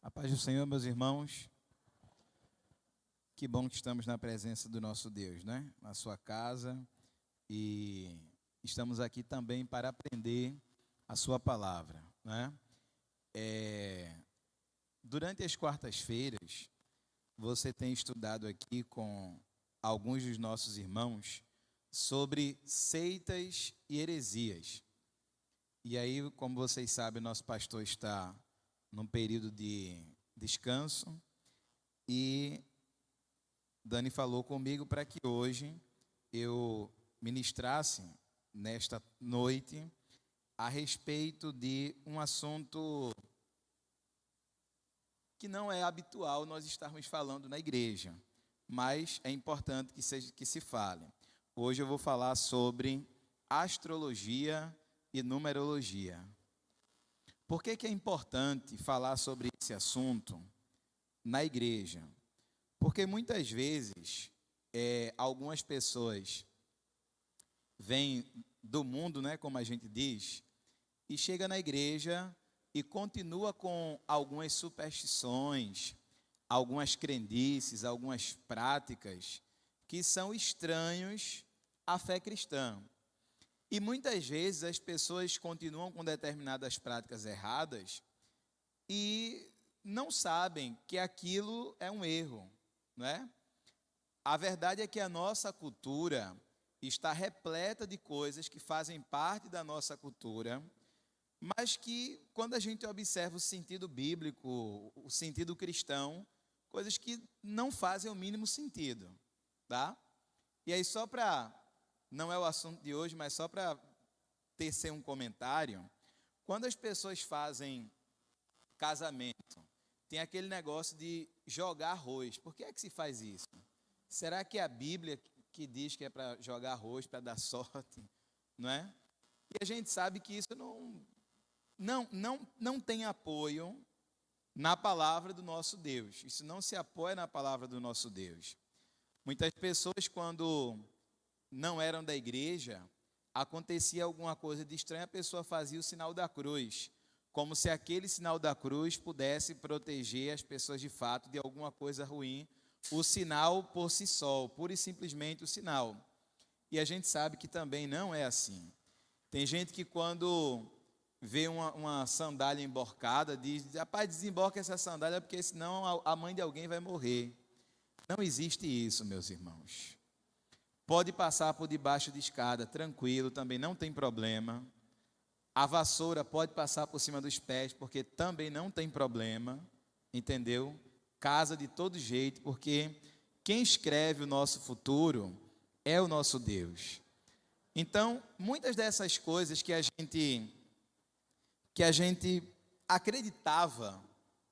A paz do Senhor, meus irmãos. Que bom que estamos na presença do nosso Deus, né? Na sua casa. E estamos aqui também para aprender a sua palavra, né? Durante as quartas-feiras, você tem estudado aqui com alguns dos nossos irmãos sobre seitas e heresias. E aí, como vocês sabem, nosso pastor está num período de descanso e Dani falou comigo para que hoje eu ministrasse nesta noite a respeito de um assunto que não é habitual nós estarmos falando na igreja, mas é importante que se fale. Hoje eu vou falar sobre astrologia e numerologia. Por que é importante falar sobre esse assunto na igreja? Porque muitas vezes algumas pessoas vêm do mundo, né, como a gente diz, e chega na igreja e continua com algumas superstições, algumas crendices, algumas práticas que são estranhos à fé cristã. E muitas vezes as pessoas continuam com determinadas práticas erradas e não sabem que aquilo é um erro, não é? A verdade é que a nossa cultura está repleta de coisas que fazem parte da nossa cultura, mas que, quando a gente observa o sentido bíblico, o sentido cristão, coisas que não fazem o mínimo sentido, tá? E aí, só para, não é o assunto de hoje, mas só para tecer um comentário, quando as pessoas fazem casamento, tem aquele negócio de jogar arroz. Por que é que se faz isso? Será que é a Bíblia que diz que é para jogar arroz, para dar sorte, não é? E a gente sabe que isso não tem apoio na palavra do nosso Deus. Isso não se apoia na palavra do nosso Deus. Muitas pessoas, quando não eram da igreja, acontecia alguma coisa de estranho, a pessoa fazia o sinal da cruz, como se aquele sinal da cruz pudesse proteger as pessoas de fato de alguma coisa ruim, o sinal por si só, pura e simplesmente o sinal. E a gente sabe que também não é assim. Tem gente que, quando vê uma sandália emborcada, diz: rapaz, desemborca essa sandália, porque senão a mãe de alguém vai morrer. Não existe isso, meus irmãos. Pode passar por debaixo de escada, tranquilo, também não tem problema. A vassoura pode passar por cima dos pés, porque também não tem problema, entendeu? Casa de todo jeito, porque quem escreve o nosso futuro é o nosso Deus. Então, muitas dessas coisas que a gente acreditava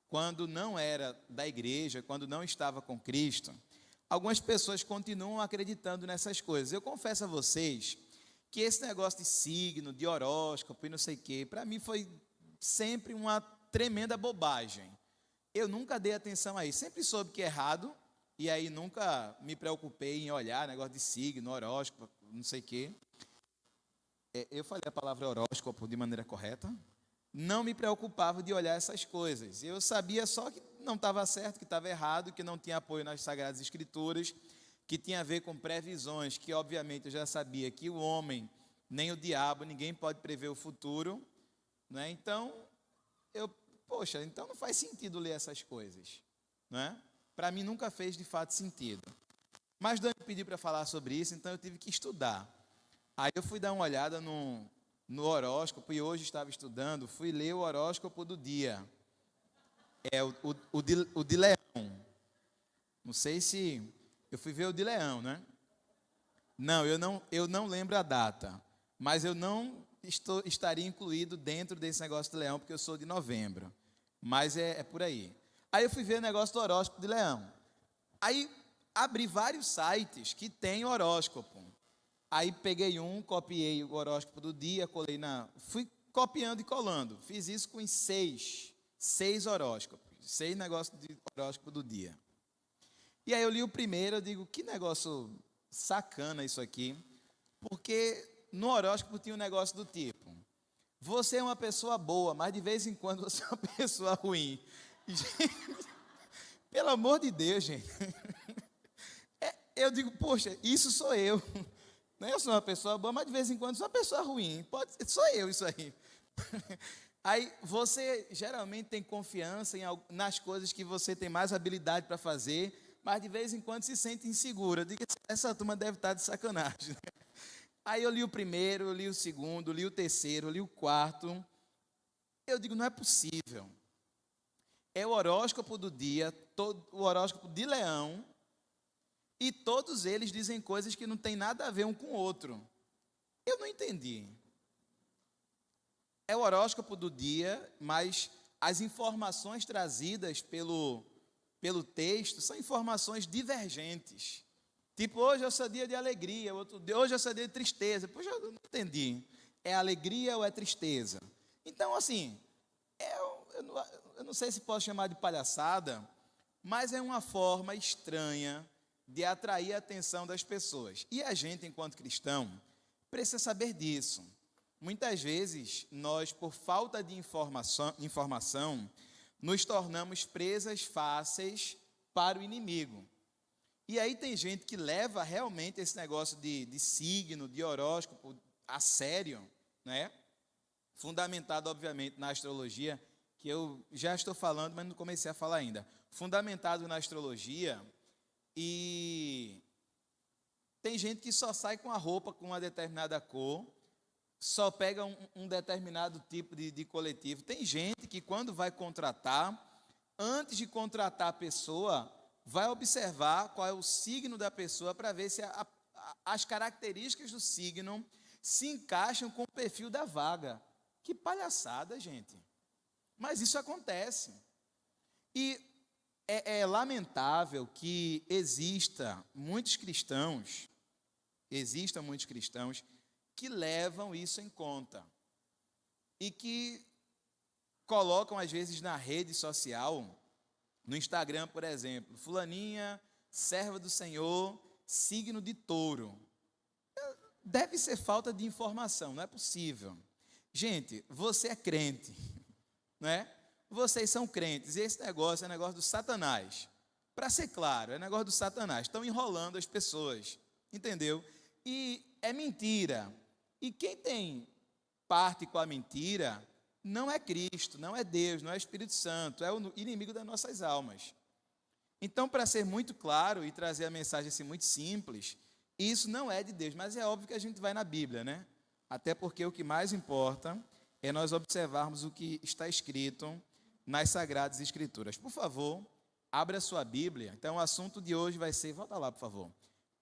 quando não era da igreja, quando não estava com Cristo, algumas pessoas continuam acreditando nessas coisas. Eu confesso a vocês que esse negócio de signo, de horóscopo e não sei o quê, para mim foi sempre uma tremenda bobagem. Eu nunca dei atenção a isso. Sempre soube que é errado, e aí nunca me preocupei em olhar negócio de signo, horóscopo, não sei o quê. Eu falei a palavra horóscopo de maneira correta? Não me preocupava de olhar essas coisas. Eu sabia só que não estava certo, que estava errado, que não tinha apoio nas Sagradas Escrituras, que tinha a ver com previsões, que obviamente eu já sabia que o homem, nem o diabo, ninguém pode prever o futuro, né? Então, então não faz sentido ler essas coisas, né? Para mim nunca fez de fato sentido. Mas Dani pediu para falar sobre isso, então eu tive que estudar. Aí eu fui dar uma olhada no horóscopo, e hoje estava estudando, fui ler o horóscopo do dia. É o de Leão. Não sei se... Eu fui ver o de Leão, né? Não, eu não lembro a data, mas eu não estaria incluído dentro desse negócio de Leão, porque eu sou de novembro. Mas é por aí. Aí eu fui ver o negócio do horóscopo de Leão. Aí abri vários sites que tem horóscopo. Aí peguei copiei o horóscopo do dia, fui copiando e colando. Fiz isso com seis horóscopos, 6 negócios de horóscopo do dia. E aí eu li o primeiro, eu digo: que negócio sacana isso aqui, porque no horóscopo tinha um negócio do tipo: você é uma pessoa boa, mas de vez em quando você é uma pessoa ruim. Pelo amor de Deus, gente. Eu digo, poxa, isso sou eu. Não é, eu sou uma pessoa boa, mas de vez em quando sou uma pessoa ruim. Sou eu isso aí. Aí você geralmente tem confiança nas coisas que você tem mais habilidade para fazer, mas de vez em quando se sente insegura. Diga, essa turma deve estar de sacanagem. Aí eu li o primeiro, eu li o segundo, eu li o terceiro, eu li o quarto. Eu digo, não é possível. É o horóscopo do dia, o horóscopo de Leão, e todos eles dizem coisas que não tem nada a ver um com o outro. Eu não entendi. É o horóscopo do dia, mas as informações trazidas pelo texto são informações divergentes. Tipo, hoje é o seu dia de alegria, hoje é o seu dia de tristeza. Poxa, eu não entendi. É alegria ou é tristeza? Então, assim, eu não sei se posso chamar de palhaçada, mas é uma forma estranha de atrair a atenção das pessoas. E a gente, enquanto cristão, precisa saber disso. Muitas vezes, nós, por falta de informação, nos tornamos presas fáceis para o inimigo. E aí tem gente que leva realmente esse negócio de signo, de horóscopo, a sério, né? Fundamentado, obviamente, na astrologia, que eu já estou falando, mas não comecei a falar ainda. Fundamentado na astrologia, e tem gente que só sai com a roupa com uma determinada cor, só pega um determinado tipo de coletivo. Tem gente que, quando vai contratar, antes de contratar a pessoa, vai observar qual é o signo da pessoa para ver se as características do signo se encaixam com o perfil da vaga. Que palhaçada, gente. Mas isso acontece. E é lamentável que existam muitos cristãos que levam isso em conta e que colocam, às vezes, na rede social, no Instagram, por exemplo, fulaninha, serva do Senhor, signo de touro. Deve ser falta de informação, não é possível. Gente, você é crente, não é? Vocês são crentes, e esse negócio é negócio do Satanás. Para ser claro, é negócio do Satanás. Estão enrolando as pessoas, entendeu? E é mentira. E quem tem parte com a mentira não é Cristo, não é Deus, não é Espírito Santo, é o inimigo das nossas almas. Então, para ser muito claro e trazer a mensagem assim muito simples, isso não é de Deus, mas é óbvio que a gente vai na Bíblia, né? Até porque o que mais importa é nós observarmos o que está escrito nas Sagradas Escrituras. Por favor, abra a sua Bíblia. Então, o assunto de hoje vai ser, volta lá, por favor,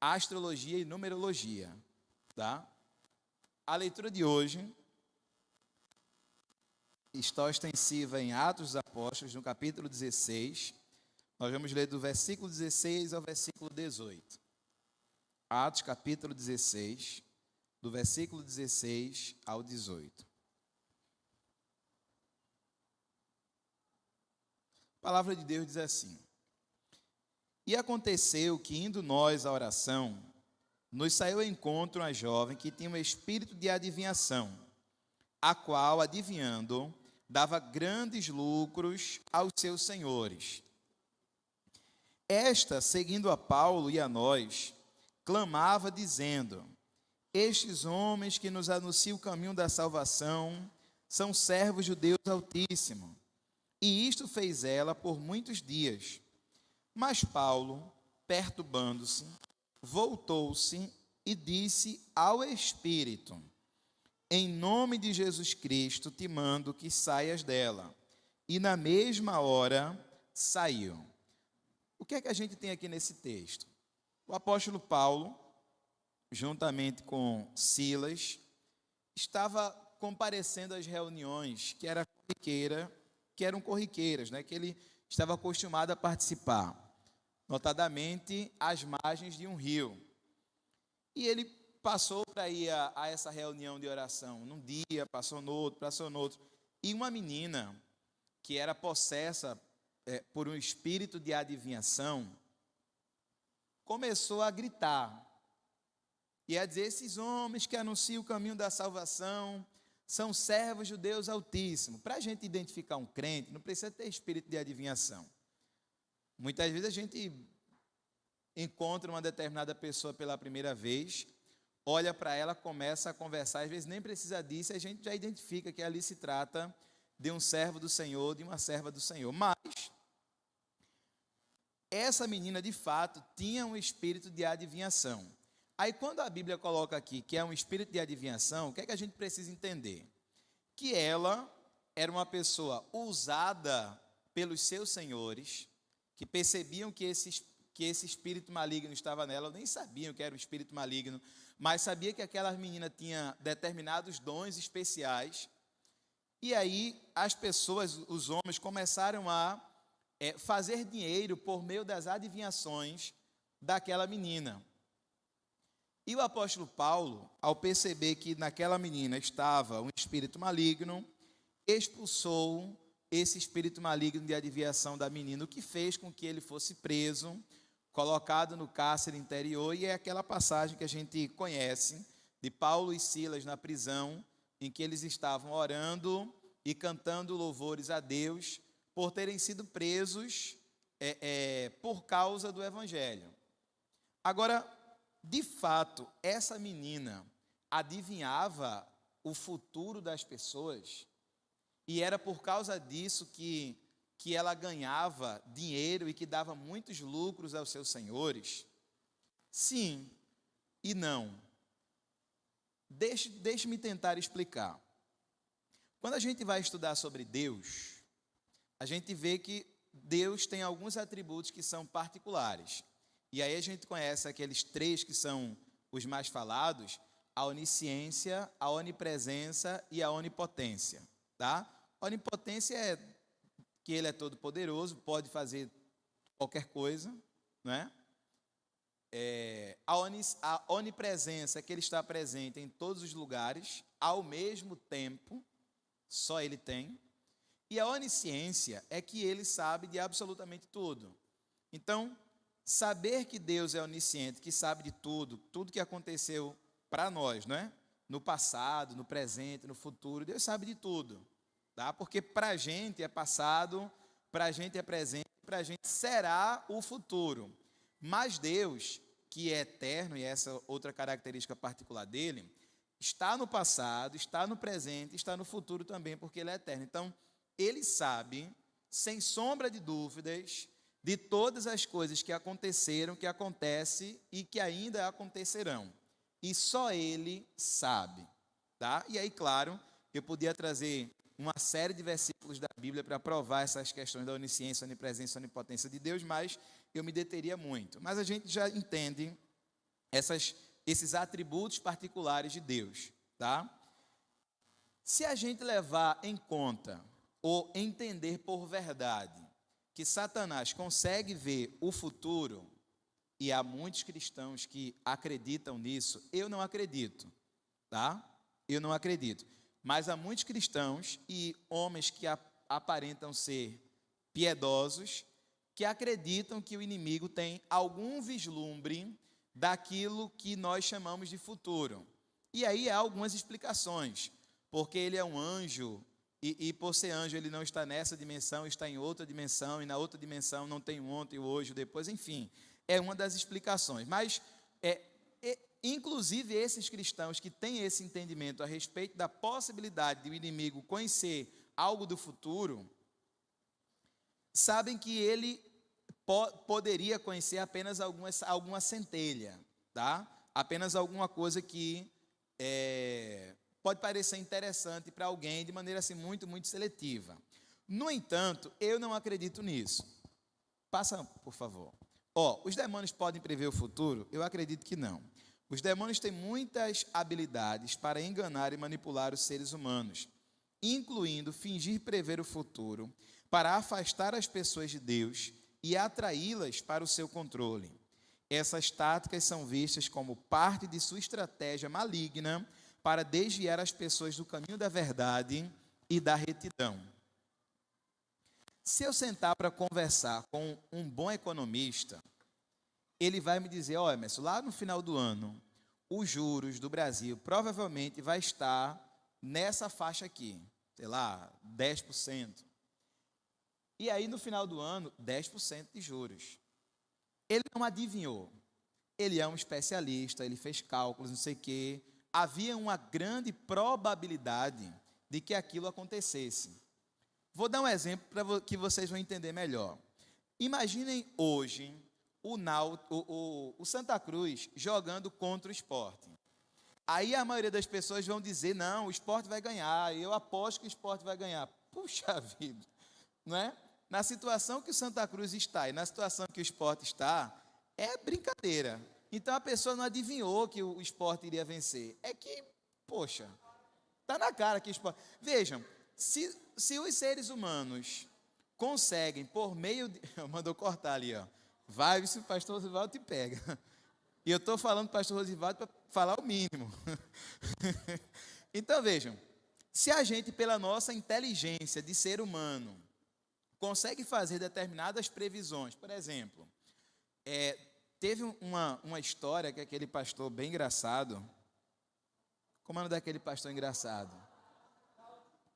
astrologia e numerologia, tá? A leitura de hoje está ostensiva em Atos dos Apóstolos, no capítulo 16. Nós vamos ler do versículo 16 ao versículo 18. Atos, capítulo 16, do versículo 16 ao 18. A palavra de Deus diz assim: E aconteceu que, indo nós à oração, nos saiu ao encontro uma jovem que tinha um espírito de adivinhação, a qual, adivinhando, dava grandes lucros aos seus senhores. Esta, seguindo a Paulo e a nós, clamava, dizendo: Estes homens que nos anunciam o caminho da salvação são servos do Deus Altíssimo. E isto fez ela por muitos dias. Mas Paulo, perturbando-se, voltou-se e disse ao Espírito: Em nome de Jesus Cristo te mando que saias dela. E na mesma hora saiu. O que é que a gente tem aqui nesse texto? O apóstolo Paulo, juntamente com Silas, estava comparecendo às reuniões que eram corriqueiras, né, que ele estava acostumado a participar, notadamente às margens de um rio. E ele passou para ir a essa reunião de oração, num dia, passou no outro, e uma menina que era possessa por um espírito de adivinhação, começou a gritar, e a dizer: esses homens que anunciam o caminho da salvação são servos do Deus Altíssimo. Para a gente identificar um crente, não precisa ter espírito de adivinhação. Muitas vezes a gente encontra uma determinada pessoa pela primeira vez, olha para ela, começa a conversar, às vezes nem precisa disso, a gente já identifica que ali se trata de um servo do Senhor, de uma serva do Senhor. Mas essa menina, de fato, tinha um espírito de adivinhação. Aí, quando a Bíblia coloca aqui que é um espírito de adivinhação, o que é que a gente precisa entender? Que ela era uma pessoa usada pelos seus senhores, que percebiam que esse espírito maligno estava nela, nem sabiam que era um espírito maligno, mas sabia que aquela menina tinha determinados dons especiais. E aí as pessoas, os homens, começaram a fazer dinheiro por meio das adivinhações daquela menina. E o apóstolo Paulo, ao perceber que naquela menina estava um espírito maligno, expulsou esse espírito maligno de adivinhação da menina, o que fez com que ele fosse preso, colocado no cárcere interior, e é aquela passagem que a gente conhece, de Paulo e Silas na prisão, em que eles estavam orando e cantando louvores a Deus, por terem sido presos por causa do Evangelho. Agora, de fato, essa menina adivinhava o futuro das pessoas, e era por causa disso que ela ganhava dinheiro e que dava muitos lucros aos seus senhores? Sim e não. Deixe-me tentar explicar. Quando a gente vai estudar sobre Deus, a gente vê que Deus tem alguns atributos que são particulares. E aí a gente conhece aqueles três que são os mais falados: a onisciência, a onipresença e a onipotência. Tá? A onipotência é que ele é todo poderoso, pode fazer qualquer coisa, não é? A onipresença é que ele está presente em todos os lugares, ao mesmo tempo, só ele tem. E a onisciência é que ele sabe de absolutamente tudo. Então, saber que Deus é onisciente, que sabe de tudo, tudo que aconteceu para nós, não é? No passado, no presente, no futuro, Deus sabe de tudo. Tá? Porque para a gente é passado, para a gente é presente, para a gente será o futuro. Mas Deus, que é eterno, e essa outra característica particular dele, está no passado, está no presente, está no futuro também, porque ele é eterno. Então, ele sabe, sem sombra de dúvidas, de todas as coisas que aconteceram, que acontecem e que ainda acontecerão. E só ele sabe. Tá? E aí, claro, eu podia trazer uma série de versículos da Bíblia para provar essas questões da onisciência, onipresença e onipotência de Deus, mas eu me deteria muito. Mas a gente já entende esses atributos particulares de Deus. Tá? Se a gente levar em conta ou entender por verdade que Satanás consegue ver o futuro, e há muitos cristãos que acreditam nisso, eu não acredito, tá? Eu não acredito. Mas há muitos cristãos e homens que aparentam ser piedosos, que acreditam que o inimigo tem algum vislumbre daquilo que nós chamamos de futuro. E aí há algumas explicações, porque ele é um anjo, e por ser anjo ele não está nessa dimensão, está em outra dimensão, e na outra dimensão não tem o ontem, o hoje, o depois, enfim, é uma das explicações. Mas, inclusive esses cristãos que têm esse entendimento a respeito da possibilidade de o inimigo conhecer algo do futuro, sabem que ele poderia conhecer apenas alguma centelha, tá? Apenas alguma coisa que pode parecer interessante para alguém de maneira assim muito, muito seletiva. No entanto, eu não acredito nisso. Passa, por favor. Os demônios podem prever o futuro? Eu acredito que não. Os demônios têm muitas habilidades para enganar e manipular os seres humanos, incluindo fingir prever o futuro, para afastar as pessoas de Deus e atraí-las para o seu controle. Essas táticas são vistas como parte de sua estratégia maligna para desviar as pessoas do caminho da verdade e da retidão. Se eu sentar para conversar com um bom economista, ele vai me dizer: Emerson, lá no final do ano, os juros do Brasil provavelmente vai estar nessa faixa aqui, sei lá, 10%. E aí, no final do ano, 10% de juros. Ele não adivinhou. Ele é um especialista, ele fez cálculos, não sei o quê. Havia uma grande probabilidade de que aquilo acontecesse. Vou dar um exemplo para que vocês vão entender melhor. Imaginem hoje o Santa Cruz jogando contra o Sport. Aí a maioria das pessoas vão dizer, não, o Sport vai ganhar, eu aposto que o Sport vai ganhar. Puxa vida, não é? Na situação que o Santa Cruz está e na situação que o Sport está, é brincadeira. Então a pessoa não adivinhou que o Sport iria vencer. É que, poxa, está na cara que o Sport... Vejam, se os seres humanos conseguem, por meio de... Mandou cortar ali, ó. Vai, se o pastor Rosivaldo te pega. E eu estou falando para o pastor Rosivaldo para falar o mínimo. Então, vejam, se a gente, pela nossa inteligência de ser humano, consegue fazer determinadas previsões, por exemplo, teve uma história que aquele pastor bem engraçado, como é o nome daquele pastor engraçado?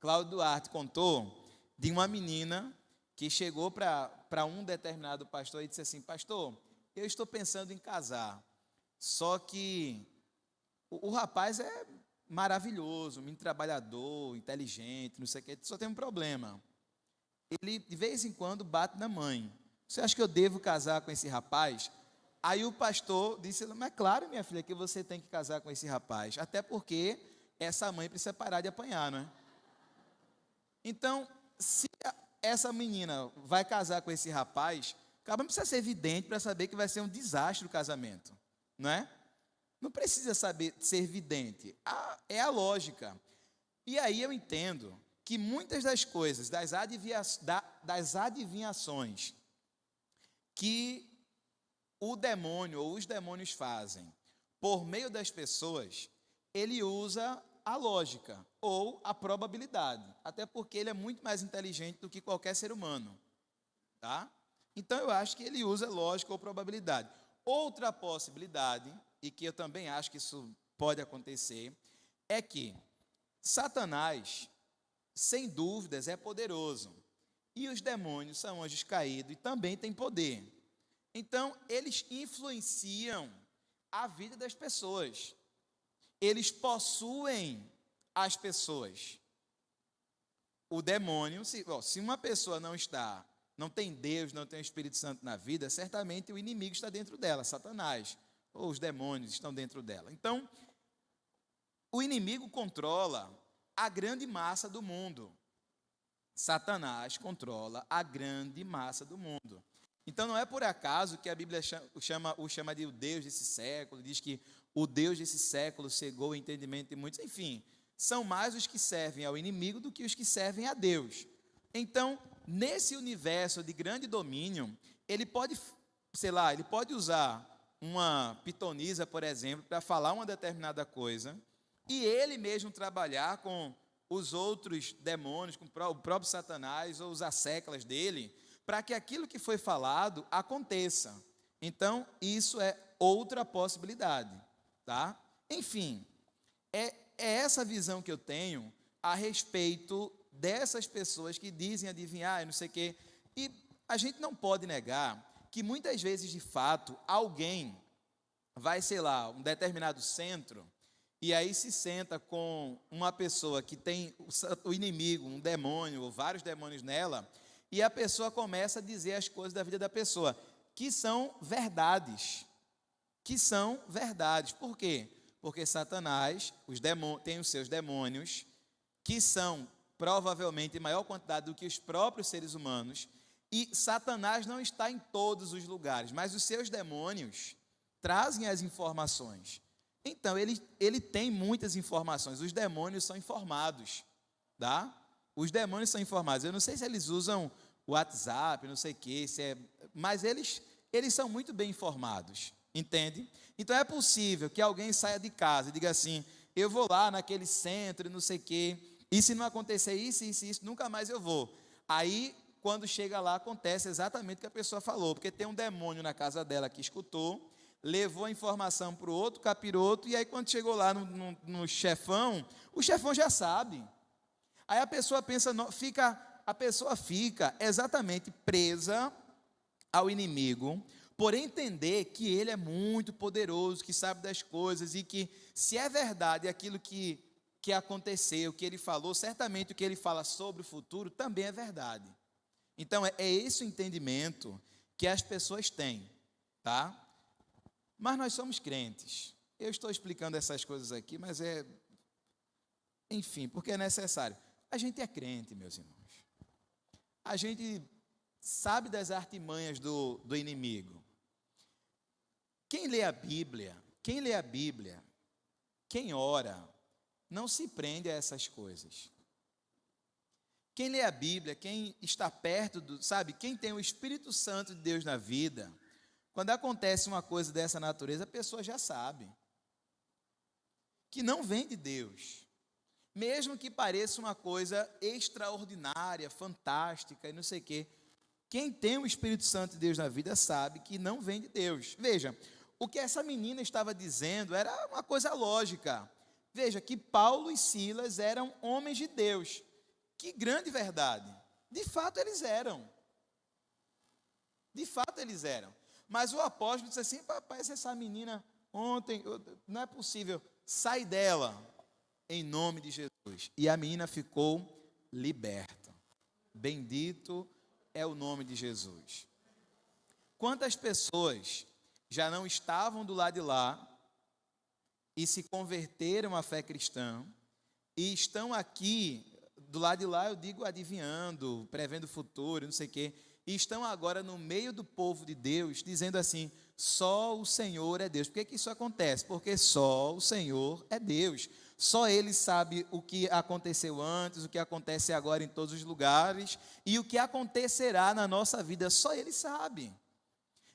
Cláudio Duarte contou de uma menina que chegou para um determinado pastor e disse assim, pastor, eu estou pensando em casar, só que o rapaz é maravilhoso, muito trabalhador, inteligente, não sei o que, só tem um problema. Ele, de vez em quando, bate na mãe. Você acha que eu devo casar com esse rapaz? Aí o pastor disse, mas claro, minha filha, que você tem que casar com esse rapaz, até porque essa mãe precisa parar de apanhar, não é? Então, se essa menina vai casar com esse rapaz, acaba não precisa ser evidente para saber que vai ser um desastre o casamento, não é? Não precisa saber ser vidente, é a lógica. E aí eu entendo que muitas das coisas, das adivinhações que o demônio ou os demônios fazem por meio das pessoas, ele usa a lógica ou a probabilidade, até porque ele é muito mais inteligente do que qualquer ser humano, tá? Então eu acho que ele usa lógica ou probabilidade. Outra possibilidade, e que eu também acho que isso pode acontecer, é que Satanás, sem dúvidas, é poderoso. E os demônios são anjos caídos e também têm poder. Então, eles influenciam a vida das pessoas. Eles possuem as pessoas. O demônio, se uma pessoa não tem Deus, não tem o Espírito Santo na vida, certamente o inimigo está dentro dela, Satanás, ou os demônios estão dentro dela. Então, o inimigo controla a grande massa do mundo. Satanás controla a grande massa do mundo. Então não é por acaso que a Bíblia o chama de o Deus desse século, diz que o Deus desse século cegou o entendimento de muitos. Enfim, são mais os que servem ao inimigo do que os que servem a Deus. Então, nesse universo de grande domínio, ele pode, ele pode usar uma pitonisa, por exemplo, para falar uma determinada coisa, e ele mesmo trabalhar com os outros demônios, com o próprio Satanás ou os asseclas dele, para que aquilo que foi falado aconteça. Então, isso é outra possibilidade, tá? Enfim, é essa visão que eu tenho a respeito dessas pessoas que dizem adivinhar e não sei o quê. E a gente não pode negar que muitas vezes, de fato, alguém vai, um determinado centro, e aí se senta com uma pessoa que tem o inimigo, um demônio, ou vários demônios nela, e a pessoa começa a dizer as coisas da vida da pessoa, que são verdades. Que são verdades. Por quê? Porque Satanás tem os seus demônios, que são provavelmente em maior quantidade do que os próprios seres humanos, e Satanás não está em todos os lugares, mas os seus demônios trazem as informações. Então, ele tem muitas informações. Os demônios são informados, tá? Os demônios são informados. Eu não sei se eles usam o WhatsApp, não sei o quê, mas eles são muito bem informados, entende? Então, é possível que alguém saia de casa e diga assim, eu vou lá naquele centro, não sei o quê, e se não acontecer isso, nunca mais eu vou. Aí, quando chega lá, acontece exatamente o que a pessoa falou, porque tem um demônio na casa dela que escutou, levou a informação para o outro capiroto, e aí quando chegou lá no chefão, o chefão já sabe. Aí a pessoa pensa, a pessoa fica exatamente presa ao inimigo, por entender que ele é muito poderoso, que sabe das coisas, e que se é verdade aquilo que aconteceu, que ele falou, certamente o que ele fala sobre o futuro também é verdade. Então é esse o entendimento que as pessoas têm, tá? Mas nós somos crentes. Eu estou explicando essas coisas aqui, mas enfim, porque é necessário. A gente é crente, meus irmãos. A gente sabe das artimanhas do inimigo. Quem lê a Bíblia, quem ora, não se prende a essas coisas. Quem lê a Bíblia, quem está perto quem tem o Espírito Santo de Deus na vida, quando acontece uma coisa dessa natureza, a pessoa já sabe que não vem de Deus, mesmo que pareça uma coisa extraordinária, fantástica e não sei o quê. Quem tem o Espírito Santo de Deus na vida sabe que não vem de Deus. Veja, o que essa menina estava dizendo era uma coisa lógica. Veja, que Paulo e Silas eram homens de Deus. Que grande verdade. De fato eles eram. De fato eles eram. Mas o apóstolo disse assim: papai, essa menina ontem, não é possível, sai dela, em nome de Jesus. E a menina ficou liberta. Bendito é o nome de Jesus. Quantas pessoas já não estavam do lado de lá e se converteram à fé cristã e estão aqui do lado de lá, eu digo adivinhando, prevendo o futuro, não sei o quê, e estão agora no meio do povo de Deus, dizendo assim: só o Senhor é Deus. Por que isso acontece? Porque só o Senhor é Deus. Só Ele sabe o que aconteceu antes, o que acontece agora em todos os lugares, e o que acontecerá na nossa vida, só Ele sabe.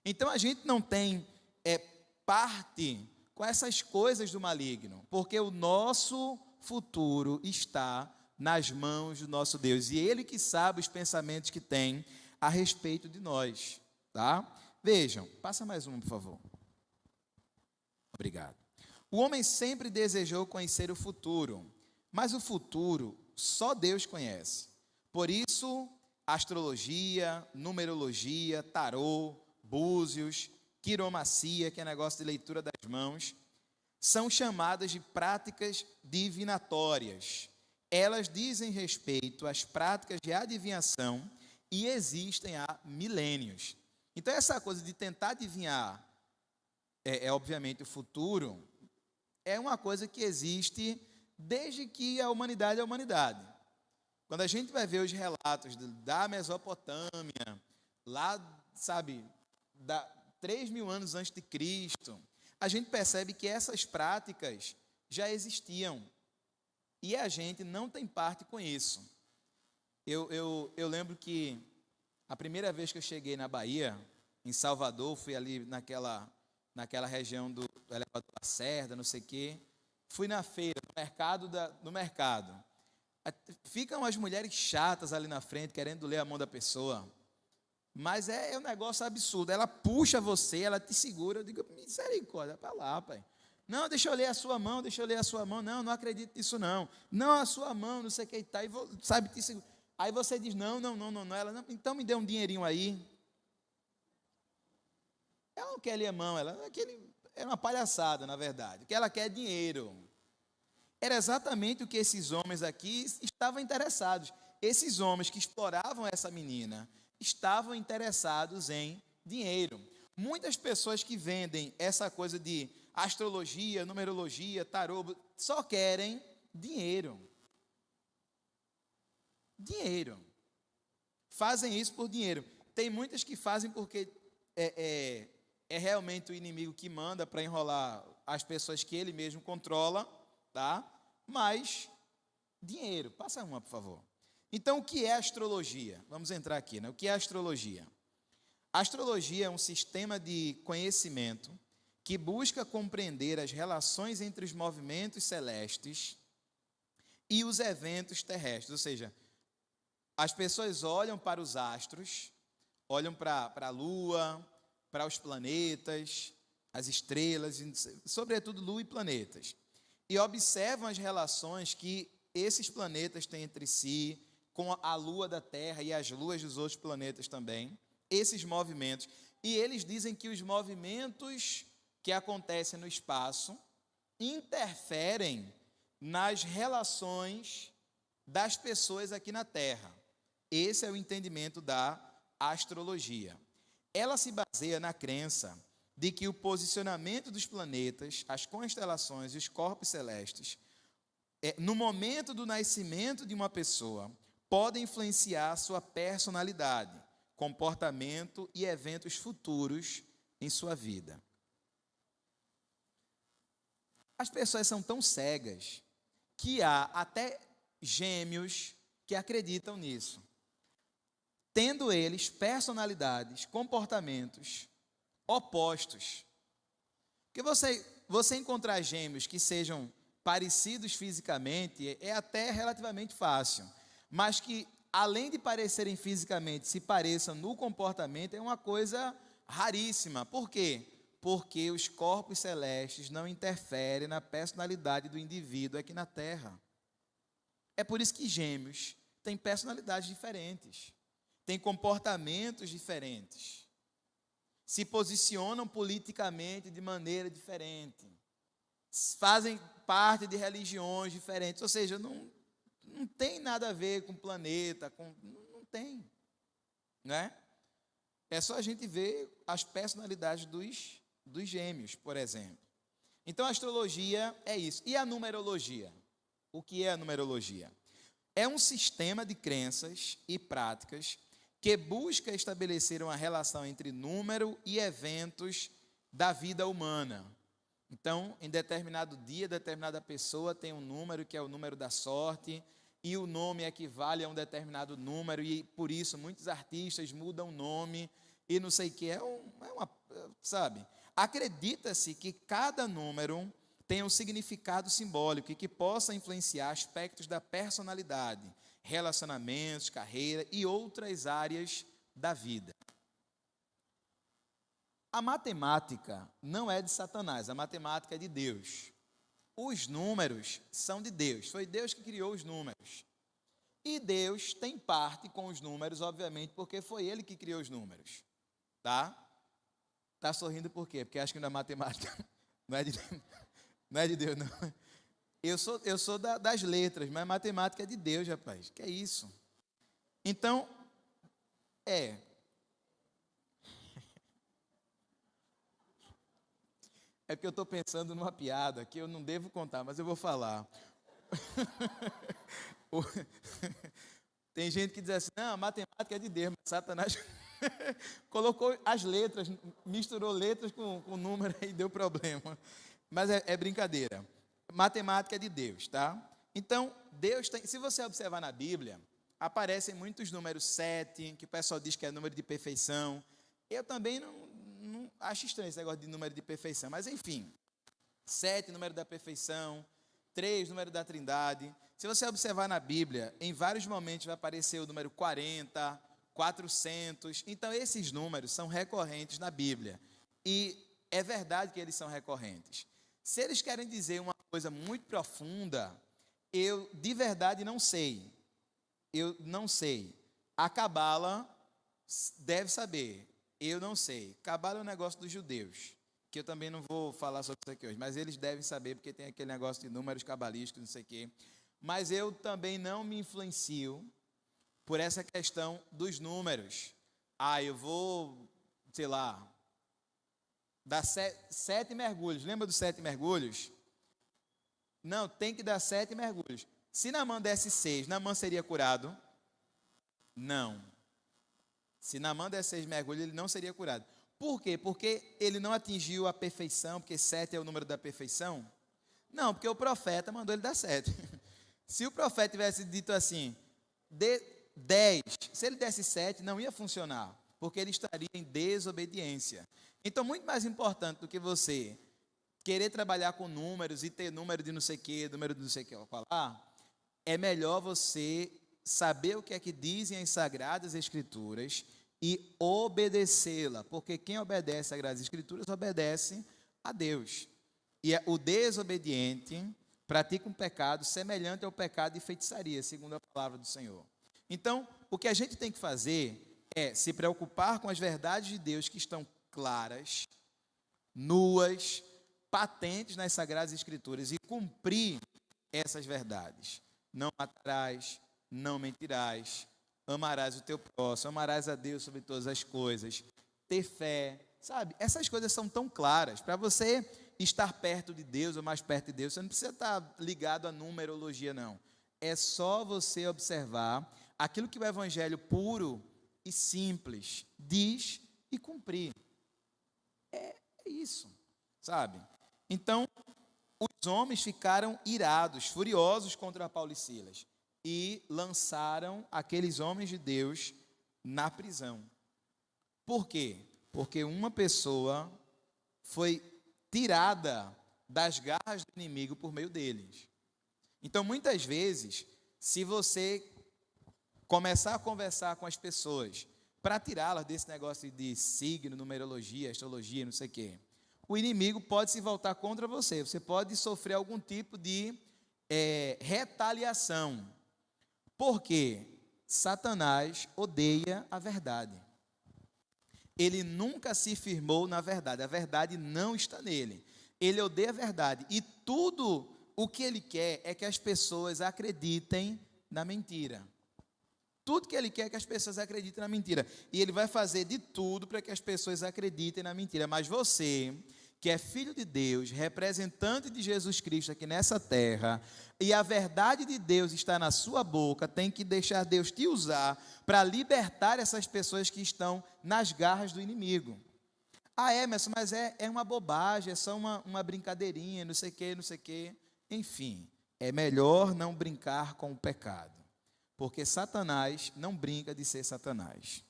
Então a gente não tem parte com essas coisas do maligno, porque o nosso futuro está nas mãos do nosso Deus, e Ele que sabe os pensamentos que tem a respeito de nós, tá? Vejam, passa mais um, por favor. Obrigado. O homem sempre desejou conhecer o futuro, mas o futuro só Deus conhece. Por isso, astrologia, numerologia, tarô, búzios, quiromancia, que é negócio de leitura das mãos, são chamadas de práticas divinatórias. Elas dizem respeito às práticas de adivinhação e existem há milênios. Então, essa coisa de tentar adivinhar, obviamente o futuro, é uma coisa que existe desde que a humanidade é a humanidade. Quando a gente vai ver os relatos da Mesopotâmia, lá, 3.000 anos antes de Cristo, a gente percebe que essas práticas já existiam. E a gente não tem parte com isso. Eu lembro que a primeira vez que eu cheguei na Bahia, em Salvador, fui ali naquela região do elevador Lacerda, não sei o quê, fui na feira, no mercado. Ficam as mulheres chatas ali na frente, querendo ler a mão da pessoa. Mas é um negócio absurdo. Ela puxa você, ela te segura. Eu digo: misericórdia, para lá, pai. Não, deixa eu ler a sua mão, Não acredito nisso, não. Não, a sua mão, não sei o que e tal. Te segura. Aí você diz: não. Ela, não, então me dê um dinheirinho aí. Ela não quer ler a mão, é uma palhaçada, na verdade. O que ela quer é dinheiro. Era exatamente o que esses homens aqui estavam interessados. Esses homens que exploravam essa menina estavam interessados em dinheiro. Muitas pessoas que vendem essa coisa de astrologia, numerologia, tarô, só querem dinheiro. Dinheiro. Fazem isso por dinheiro. Tem muitas que fazem porque é realmente o inimigo que manda para enrolar as pessoas que ele mesmo controla, tá? Mas dinheiro. Passa uma, por favor. Então, o que é astrologia? Vamos entrar aqui, né? O que é astrologia? A astrologia é um sistema de conhecimento que busca compreender as relações entre os movimentos celestes e os eventos terrestres. Ou seja, as pessoas olham para os astros, olham para a Lua, para os planetas, as estrelas, sobretudo lua e planetas, e observam as relações que esses planetas têm entre si, com a lua da Terra e as luas dos outros planetas também, esses movimentos, e eles dizem que os movimentos que acontecem no espaço interferem nas relações das pessoas aqui na Terra. Esse é o entendimento da astrologia. Ela se baseia na crença de que o posicionamento dos planetas, as constelações e os corpos celestes, no momento do nascimento de uma pessoa, podem influenciar sua personalidade, comportamento e eventos futuros em sua vida. As pessoas são tão cegas que há até gêmeos que acreditam nisso, tendo eles personalidades, comportamentos opostos. Porque você encontrar gêmeos que sejam parecidos fisicamente é até relativamente fácil, mas que, além de parecerem fisicamente, se pareçam no comportamento, é uma coisa raríssima. Por quê? Porque os corpos celestes não interferem na personalidade do indivíduo aqui na Terra. É por isso que gêmeos têm personalidades diferentes, têm comportamentos diferentes, se posicionam politicamente de maneira diferente, fazem parte de religiões diferentes, ou seja, não tem nada a ver com o planeta, não tem, né? É só a gente ver as personalidades dos gêmeos, por exemplo. Então, a astrologia é isso. E a numerologia? O que é a numerologia? É um sistema de crenças e práticas que busca estabelecer uma relação entre número e eventos da vida humana. Então, em determinado dia, determinada pessoa tem um número que é o número da sorte, e o nome equivale a um determinado número, e por isso muitos artistas mudam o nome, e não sei o que, sabe? Acredita-se que cada número tem um significado simbólico e que possa influenciar aspectos da personalidade, relacionamentos, carreira e outras áreas da vida. A matemática não é de Satanás, a matemática é de Deus. Os números são de Deus, foi Deus que criou os números. E Deus tem parte com os números, obviamente, porque foi Ele que criou os números. Tá? Tá sorrindo por quê? Porque acho que na matemática não é de Deus, não. Eu sou das letras, mas matemática é de Deus, rapaz. Que é isso? Então, é porque eu estou pensando numa piada que eu não devo contar, mas eu vou falar. Tem gente que diz assim, não, a matemática é de Deus, mas Satanás colocou as letras, misturou letras com número e deu problema. Mas é brincadeira. Matemática é de Deus, tá? Então, Deus tem, se você observar na Bíblia, aparecem muitos números 7, que o pessoal diz que é número de perfeição. Eu também não acho estranho esse negócio de número de perfeição, mas enfim, 7, número da perfeição, 3, número da trindade. Se você observar na Bíblia, em vários momentos vai aparecer o número 40, 400. Então, esses números são recorrentes na Bíblia. E é verdade que eles são recorrentes. Se eles querem dizer uma coisa muito profunda, eu de verdade não sei. Eu não sei. A Cabala deve saber. Eu não sei. Cabala é um negócio dos judeus, que eu também não vou falar sobre isso aqui hoje, mas eles devem saber, porque tem aquele negócio de números cabalísticos, não sei o quê. Mas eu também não me influencio por essa questão dos números. Eu vou, sei lá, dar 7 mergulhos. Lembra dos 7 mergulhos? Não, tem que dar 7 mergulhos. Se Naamã desse 6, Naamã seria curado? Não. Se Naamã desse 6 mergulhos, ele não seria curado. Por quê? Porque ele não atingiu a perfeição, porque 7 é o número da perfeição? Não, porque o profeta mandou ele dar 7. Se o profeta tivesse dito assim, dê 10, se ele desse 7, não ia funcionar, porque ele estaria em desobediência. Então, muito mais importante do que você querer trabalhar com números e ter número de não sei o que, número de não sei o que, é melhor você saber o que é que dizem as Sagradas Escrituras e obedecê-la, porque quem obedece às Sagradas Escrituras obedece a Deus. E o desobediente pratica um pecado semelhante ao pecado de feitiçaria, segundo a palavra do Senhor. Então, o que a gente tem que fazer é se preocupar com as verdades de Deus que estão claras, nuas, patentes nas Sagradas Escrituras e cumprir essas verdades. Não matarás, não mentirás, amarás o teu próximo, amarás a Deus sobre todas as coisas, ter fé, sabe? Essas coisas são tão claras. Para você estar perto de Deus ou mais perto de Deus, você não precisa estar ligado à numerologia, não. É só você observar aquilo que o Evangelho puro e simples diz e cumprir. É isso, sabe? Então, os homens ficaram irados, furiosos contra Paulo e Silas e lançaram aqueles homens de Deus na prisão. Por quê? Porque uma pessoa foi tirada das garras do inimigo por meio deles. Então, muitas vezes, se você começar a conversar com as pessoas para tirá-las desse negócio de signo, numerologia, astrologia, não sei o quê, o inimigo pode se voltar contra você. Você pode sofrer algum tipo de retaliação. Porque Satanás odeia a verdade. Ele nunca se firmou na verdade. A verdade não está nele. Ele odeia a verdade. E tudo o que ele quer é que as pessoas acreditem na mentira. Tudo que ele quer é que as pessoas acreditem na mentira. E ele vai fazer de tudo para que as pessoas acreditem na mentira. Mas você, que é filho de Deus, representante de Jesus Cristo aqui nessa terra, e a verdade de Deus está na sua boca, tem que deixar Deus te usar para libertar essas pessoas que estão nas garras do inimigo. Ah, Emerson, mas é uma bobagem, é só uma brincadeirinha, não sei o quê, não sei o quê. Enfim, é melhor não brincar com o pecado. Porque Satanás não brinca de ser Satanás.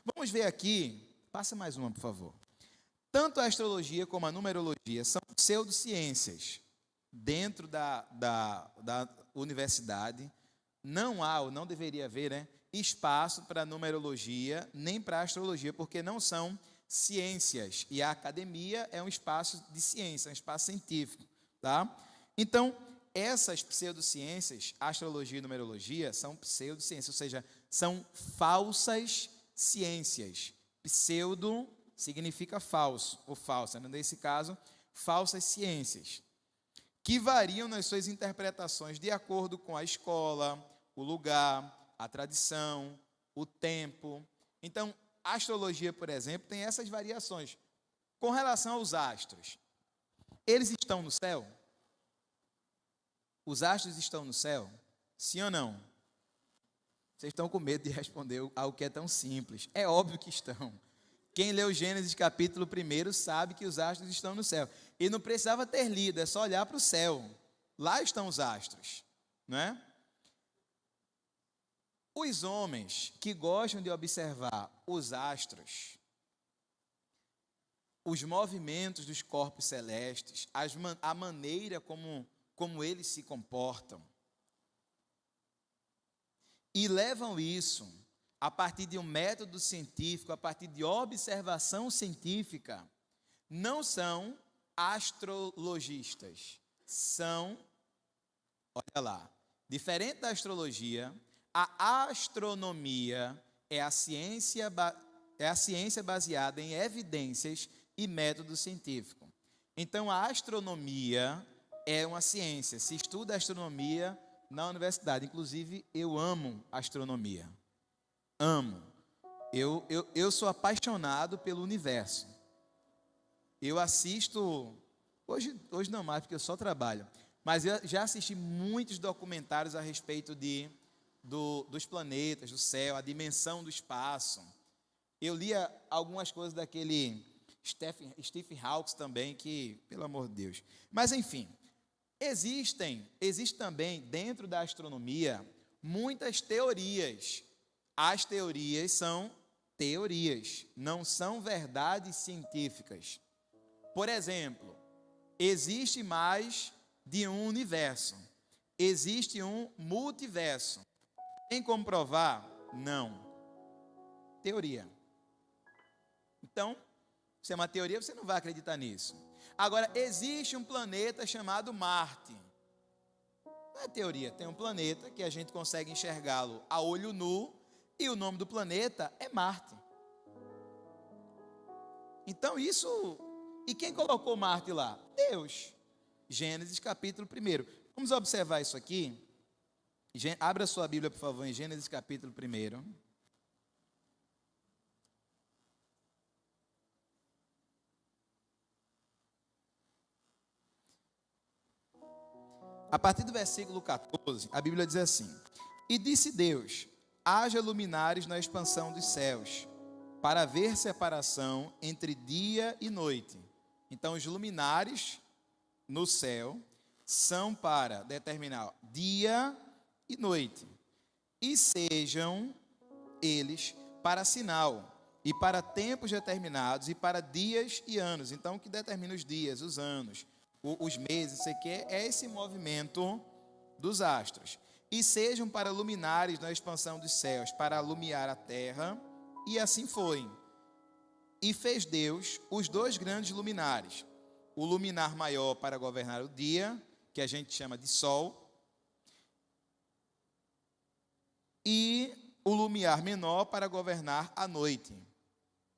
Vamos ver aqui, passa mais uma, por favor. Tanto a astrologia como a numerologia são pseudociências. Dentro da universidade, não há, ou não deveria haver, espaço para numerologia, nem para astrologia, porque não são ciências. E a academia é um espaço de ciência, um espaço científico. Tá? Então, essas pseudociências, astrologia e numerologia, são pseudociências, ou seja, são falsas ciências. Pseudo significa falso, ou falsa, nesse caso, falsas ciências, que variam nas suas interpretações de acordo com a escola, o lugar, a tradição, o tempo. Então, a astrologia, por exemplo, tem essas variações. Com relação aos astros, eles estão no céu? Os astros estão no céu? Sim ou não? Vocês estão com medo de responder algo que é tão simples. É óbvio que estão. Quem leu Gênesis capítulo 1 sabe que os astros estão no céu. E não precisava ter lido, é só olhar para o céu. Lá estão os astros, não é? Os homens que gostam de observar os astros, os movimentos dos corpos celestes, a maneira como eles se comportam, e levam isso a partir de um método científico, a partir de observação científica, não são astrologistas, são, olha lá, diferente da astrologia, a astronomia é a ciência baseada em evidências e método científico. Então, a astronomia é uma ciência, se estuda astronomia na universidade. Inclusive, eu amo astronomia. Amo. Eu sou apaixonado pelo universo. Eu assisto, hoje não mais, porque eu só trabalho, mas eu já assisti muitos documentários a respeito dos planetas, do céu, a dimensão do espaço. Eu lia algumas coisas daquele Stephen Hawking também, que, pelo amor de Deus. Mas, enfim, existe também, dentro da astronomia, muitas teorias. As teorias são teorias, não são verdades científicas. Por exemplo, existe mais de um universo. Existe um multiverso. Tem como provar? Não. Teoria. Então, Isso é uma teoria, você não vai acreditar nisso. Agora, existe um planeta chamado Marte. Não é teoria, tem um planeta que a gente consegue enxergá-lo a olho nu, e o nome do planeta é Marte. Então isso... E quem colocou Marte lá? Deus. Gênesis capítulo 1. Vamos observar isso aqui. Abra sua Bíblia, por favor, em Gênesis capítulo 1. A partir do versículo 14, a Bíblia diz assim: E disse Deus: haja luminares na expansão dos céus, para haver separação entre dia e noite. Então, os luminares no céu são para determinar dia e noite. E sejam eles para sinal, e para tempos determinados, e para dias e anos. Então, o que determina os dias, os anos, os meses, não sei o que, é esse movimento dos astros. E sejam para luminares na expansão dos céus, para alumiar a terra, e assim foi. E fez Deus os 2 grandes luminares, o luminar maior para governar o dia, que a gente chama de sol, e o lumiar menor para governar a noite,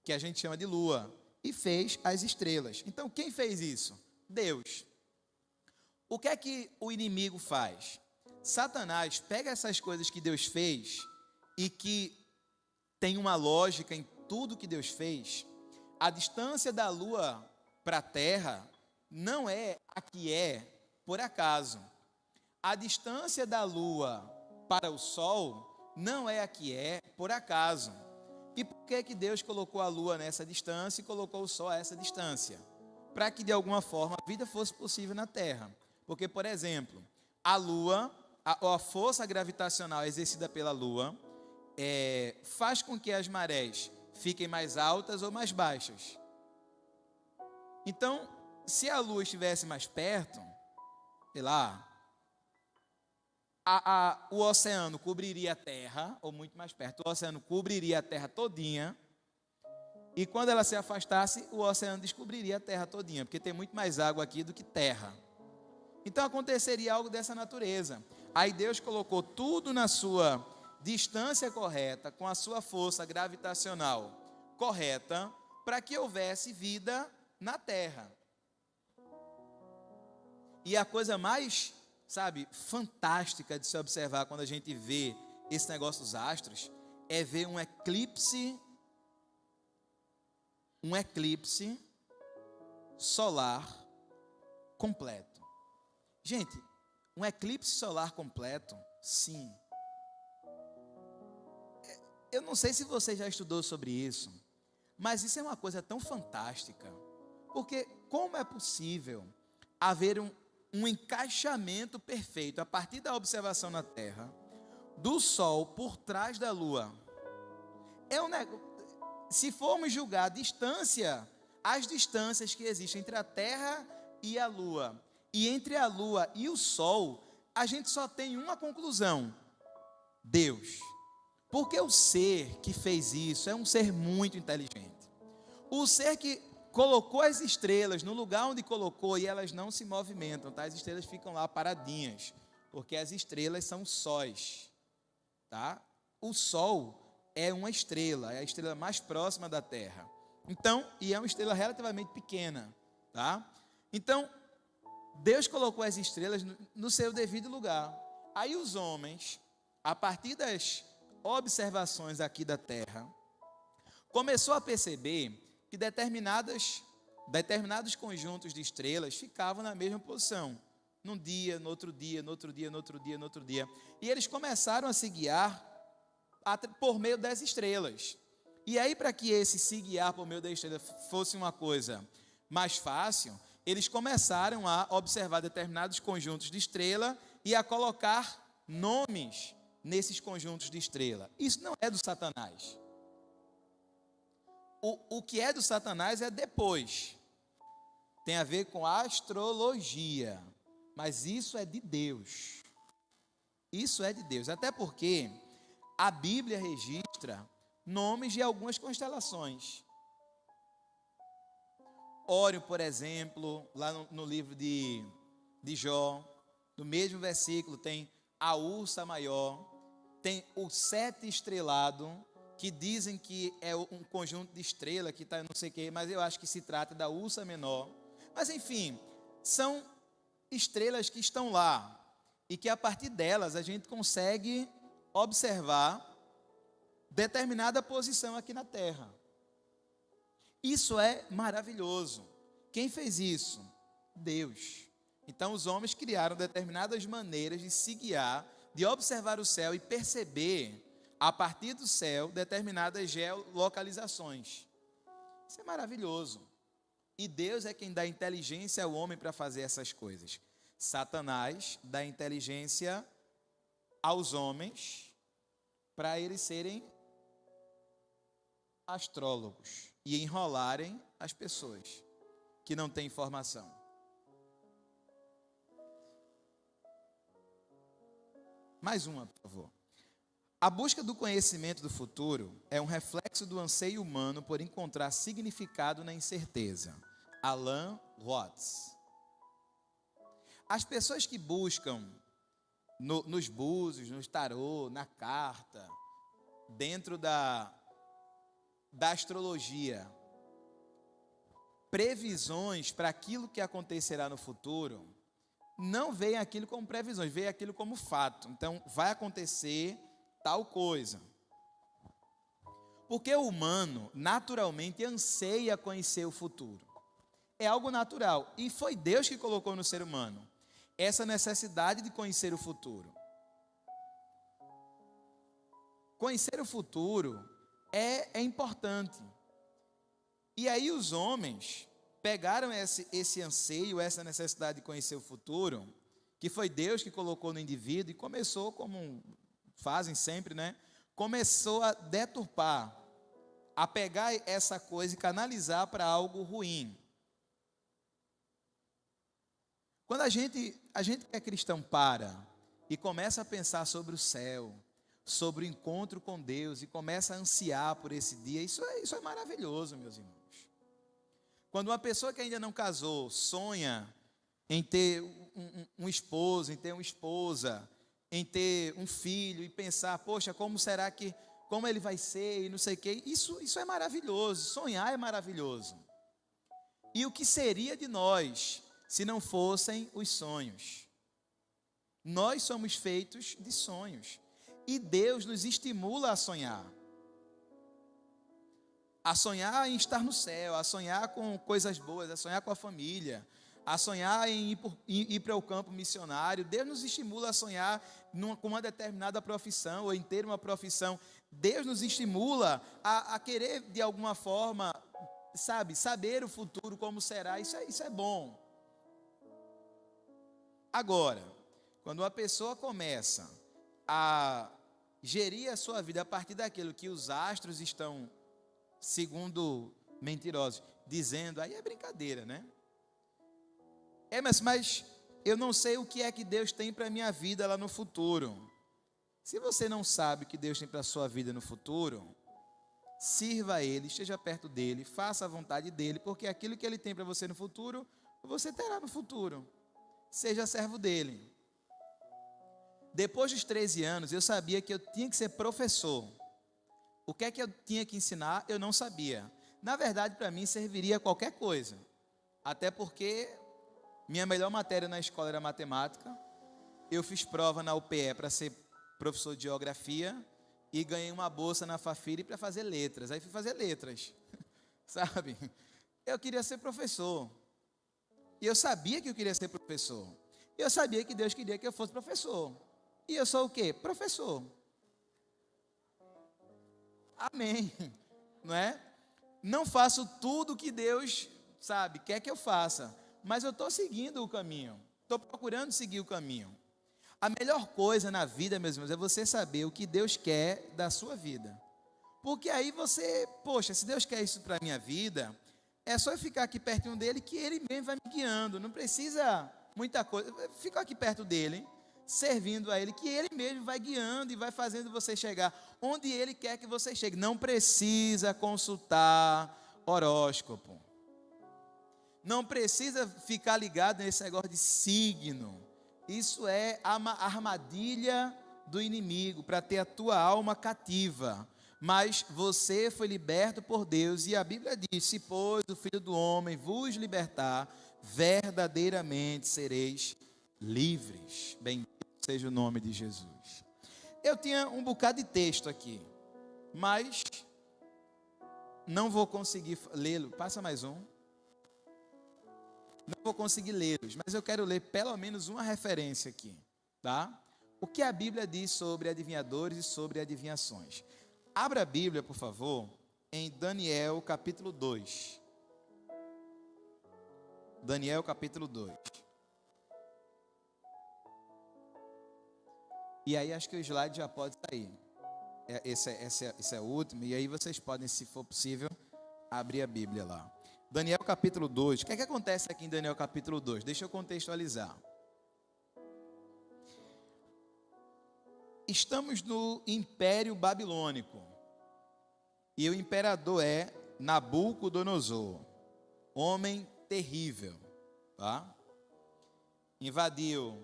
que a gente chama de lua, e fez as estrelas. Então, quem fez isso? Deus. O que é que o inimigo faz? Satanás pega essas coisas que Deus fez e que tem uma lógica em tudo que Deus fez. A distância da lua para a terra não é a que é por acaso. A distância da lua para o sol não é a que é por acaso. E por que que Deus colocou a lua nessa distância e colocou o sol a essa distância? Para que de alguma forma a vida fosse possível na terra. Porque, por exemplo, a lua, a força gravitacional exercida pela lua, faz com que as marés fiquem mais altas ou mais baixas. Então, se a lua estivesse mais perto, sei lá, o oceano cobriria a terra, ou muito mais perto, o oceano cobriria a terra todinha, e quando ela se afastasse, o oceano descobriria a terra todinha, porque tem muito mais água aqui do que terra. Então aconteceria algo dessa natureza. Aí Deus colocou tudo na sua distância correta, com a sua força gravitacional correta, para que houvesse vida na terra. E a coisa mais, fantástica de se observar quando a gente vê esse negócio dos astros, é ver um eclipse solar completo. Gente, um eclipse solar completo, sim. Eu não sei se você já estudou sobre isso, mas isso é uma coisa tão fantástica, porque como é possível haver um encaixamento perfeito a partir da observação na Terra, do Sol por trás da Lua? Se formos julgar a distância, as distâncias que existem entre a Terra e a Lua, e entre a Lua e o Sol, a gente só tem uma conclusão: Deus. Porque o ser que fez isso é um ser muito inteligente. O ser que colocou as estrelas no lugar onde colocou, e elas não se movimentam, tá? As estrelas ficam lá paradinhas, porque as estrelas são sóis, tá? O Sol é uma estrela, é a estrela mais próxima da Terra. Então, e é uma estrela relativamente pequena, tá? Então, Deus colocou as estrelas no seu devido lugar. Aí os homens, a partir das observações aqui da Terra, começou a perceber que determinados conjuntos de estrelas ficavam na mesma posição, num dia, no outro dia, no outro dia, no outro dia, no outro dia. E eles começaram a se guiar por meio das estrelas. E aí, para que esse se guiar por meio das estrelas fosse uma coisa mais fácil, eles começaram a observar determinados conjuntos de estrela e a colocar nomes nesses conjuntos de estrela. Isso não é do Satanás. O que é do Satanás é depois. Tem a ver com a astrologia. Mas isso é de Deus. Isso é de Deus. Até porque a Bíblia registra nomes de algumas constelações. Órion, por exemplo, lá no livro de Jó, no mesmo versículo tem a ursa maior, tem o sete estrelado, que dizem que é um conjunto de estrela, que está não sei o quê, mas eu acho que se trata da ursa menor. Mas enfim, são estrelas que estão lá, e que a partir delas a gente consegue observar determinada posição aqui na Terra. Isso é maravilhoso. Quem fez isso? Deus. Então os homens criaram determinadas maneiras de se guiar, de observar o céu e perceber, a partir do céu, determinadas geolocalizações. Isso é maravilhoso. E Deus é quem dá inteligência ao homem para fazer essas coisas. Satanás dá inteligência aos homens para eles serem astrólogos e enrolarem as pessoas que não têm informação. Mais uma, por favor. A busca do conhecimento do futuro é um reflexo do anseio humano por encontrar significado na incerteza. Alan Watts. As pessoas que buscam nos búzios, no tarô, na carta, dentro da astrologia, previsões para aquilo que acontecerá no futuro, não veem aquilo como previsões, veem aquilo como fato. Então, vai acontecer tal coisa. Porque o humano, naturalmente, anseia conhecer o futuro. É algo natural. E foi Deus que colocou no ser humano essa necessidade de conhecer o futuro. Conhecer o futuro é importante. E aí os homens pegaram esse anseio, essa necessidade de conhecer o futuro, que foi Deus que colocou no indivíduo, e começou, como fazem sempre, né? Começou a deturpar, a pegar essa coisa e canalizar para algo ruim. Quando a gente que é cristão para e começa a pensar sobre o céu, sobre o encontro com Deus e começa a ansiar por esse dia, isso é maravilhoso, meus irmãos. Quando uma pessoa que ainda não casou sonha em ter um esposo, em ter uma esposa, em ter um filho e pensar, poxa, como ele vai ser e não sei o quê, isso é maravilhoso, sonhar é maravilhoso. E o que seria de nós se não fossem os sonhos? Nós somos feitos de sonhos. E Deus nos estimula a sonhar em estar no céu, a sonhar com coisas boas, a sonhar com a família, a sonhar em ir para o campo missionário. Deus nos estimula a sonhar com uma determinada profissão, ou em ter uma profissão. Deus nos estimula a querer, de alguma forma, saber o futuro, como será. Isso é bom. Agora, quando uma pessoa começa a gerir a sua vida a partir daquilo que os astros estão, segundo mentirosos, dizendo, aí é brincadeira, né? Mas eu não sei o que é que Deus tem para a minha vida lá no futuro. Se você não sabe o que Deus tem para a sua vida no futuro, sirva a Ele, esteja perto dEle, faça a vontade dEle, porque aquilo que Ele tem para você no futuro, você terá no futuro. Seja servo dEle. Depois dos 13 anos, eu sabia que eu tinha que ser professor. O que é que eu tinha que ensinar, eu não sabia. Na verdade, para mim, serviria qualquer coisa. Até porque minha melhor matéria na escola era matemática. Eu fiz prova na UPE para ser professor de geografia e ganhei uma bolsa na Fafiri para fazer letras. Aí fui fazer letras, sabe? Eu queria ser professor. E eu sabia que eu queria ser professor. E eu sabia que Deus queria que eu fosse professor. E eu sou o quê? Professor. Amém. Não é? Não faço tudo que Deus, quer que eu faça. Mas eu estou seguindo o caminho. Estou procurando seguir o caminho. A melhor coisa na vida, meus irmãos, é você saber o que Deus quer da sua vida. Porque aí você, se Deus quer isso para a minha vida, é só eu ficar aqui pertinho dEle que Ele mesmo vai me guiando. Não precisa muita coisa. Fica aqui perto dEle, servindo a Ele, que Ele mesmo vai guiando e vai fazendo você chegar onde Ele quer que você chegue. Não precisa consultar horóscopo. Não precisa ficar ligado nesse negócio de signo. Isso é a armadilha do inimigo para ter a tua alma cativa. Mas você foi liberto por Deus, e a Bíblia diz: se pois o Filho do Homem vos libertar, verdadeiramente sereis livres. Bendito seja o nome de Jesus. Eu tinha um bocado de texto aqui, mas não vou conseguir lê-lo. Passa mais um. Não vou conseguir lê-los, mas eu quero ler pelo menos uma referência aqui, tá? O que a Bíblia diz sobre adivinhadores e sobre adivinhações. Abra a Bíblia, por favor, em Daniel capítulo 2. Daniel capítulo 2. E aí acho que o slide já pode sair. Esse é o último, e aí vocês podem, se for possível, abrir a Bíblia lá. Daniel capítulo 2. O que é que acontece aqui em Daniel capítulo 2? Deixa eu contextualizar. Estamos no Império Babilônico. E o imperador é Nabucodonosor. Homem terrível. Tá? Invadiu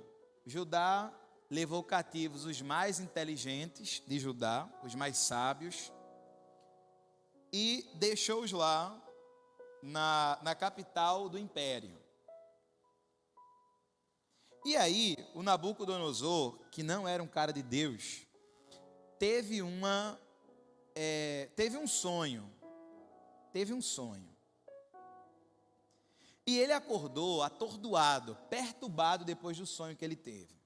Judá, levou cativos os mais inteligentes de Judá, os mais sábios, e deixou-os lá na capital do império. E aí, o Nabucodonosor, que não era um cara de Deus, teve um sonho. Teve um sonho. E ele acordou atordoado, perturbado depois do sonho que ele teve.